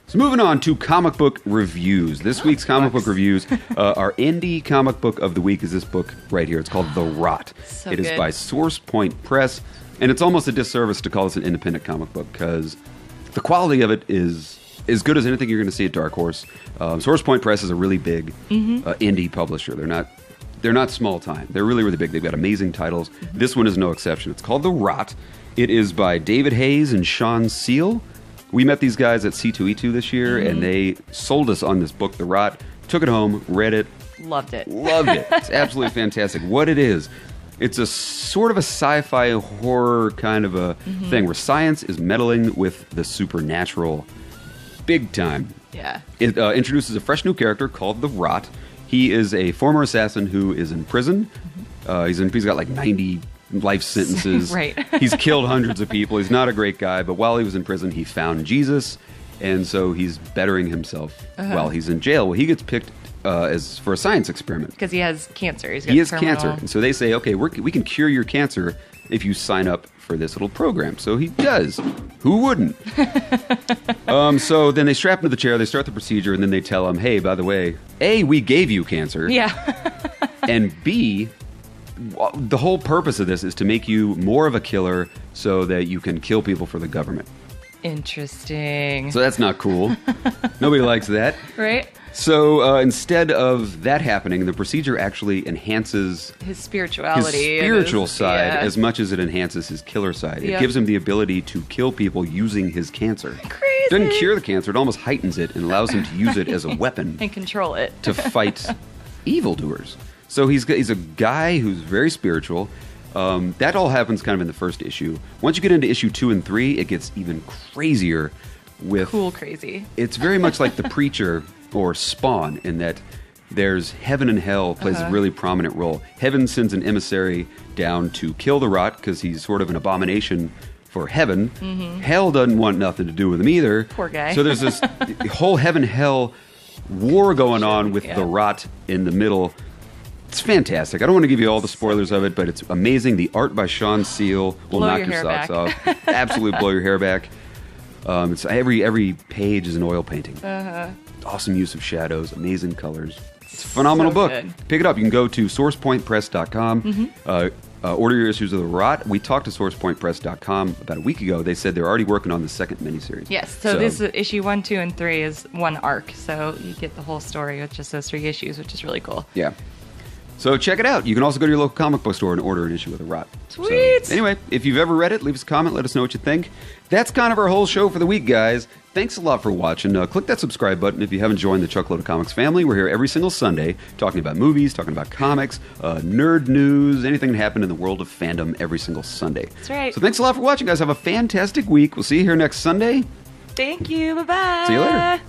So moving on to comic book reviews. This week's comic book reviews, our indie comic book of the week is this book right here. It's called The Rot. So it is good. by Source Point Press, and it's almost a disservice to call this an independent comic book because the quality of it is as good as anything you're going to see at Dark Horse. Source Point Press is a really big indie publisher. They're not small time. They're really, really big. They've got amazing titles. This one is no exception. It's called The Rot. It is by David Hayes and Sean Seal. We met these guys at C2E2 this year, and they sold us on this book, The Rot. Took it home, read it. Loved it. Loved it. It's absolutely fantastic. What it is, it's a sort of a sci-fi horror kind of a thing where science is meddling with the supernatural big time. Yeah. It introduces a fresh new character called The Rot. He is a former assassin who is in prison. He's got like 90 life sentences. Right. He's killed hundreds of people. He's not a great guy, but while he was in prison, he found Jesus, and so he's bettering himself while he's in jail. Well, he gets picked as for a science experiment. Because he has cancer. He has cancer, and so they say, okay, we can cure your cancer if you sign up for this little program. So he does. Who wouldn't? So then they strap him to the chair, they start the procedure, and then they tell him, hey, by the way, A, we gave you cancer. Yeah. And B, the whole purpose of this is to make you more of a killer so that you can kill people for the government. Interesting. So that's not cool. Nobody likes that. Right? So instead of that happening, the procedure actually enhances His his spirituality. spiritual side yeah. as much as it enhances his killer side. It Yep. gives him the ability to kill people using his cancer. Crazy. It doesn't cure the cancer, it almost heightens it and allows him to use it as a weapon And control it. to fight evildoers. So he's a guy who's very spiritual. That all happens kind of in the first issue. Once you get into issue 2 and 3, it gets even crazier with... Cool crazy. It's very much like The Preacher or Spawn in that there's heaven and hell plays a really prominent role. Heaven sends an emissary down to kill the Rot because he's sort of an abomination for heaven. Hell doesn't want nothing to do with him either. Poor guy. So there's this whole heaven-hell war going on with Yeah. the Rot in the middle. It's fantastic. I don't want to give you all the spoilers of it, but it's amazing. The art by Sean Seal will Blow knock your your hair socks off. Absolutely blow your hair back. It's every page is an oil painting. Awesome use of shadows, amazing colors. It's a phenomenal So book. good. Pick it up. You can go to sourcepointpress.com. Order your issues of The Rot. We talked to sourcepointpress.com about a week ago. They said they're already working on the second miniseries. Yes. So this issue 1, 2, and 3 is one arc. So you get the whole story with just those 3 issues, which is really cool. Yeah. So check it out. You can also go to your local comic book store and order an issue of The Rot. Sweet. So, anyway, if you've ever read it, leave us a comment. Let us know what you think. That's kind of our whole show for the week, guys. Thanks a lot for watching. Click that subscribe button if you haven't joined the Chuckload of Comics family. We're here every single Sunday talking about movies, talking about comics, nerd news, anything that happened in the world of fandom every single Sunday. That's right. So thanks a lot for watching, guys. Have a fantastic week. We'll see you here next Sunday. Thank you. Bye-bye. See you later.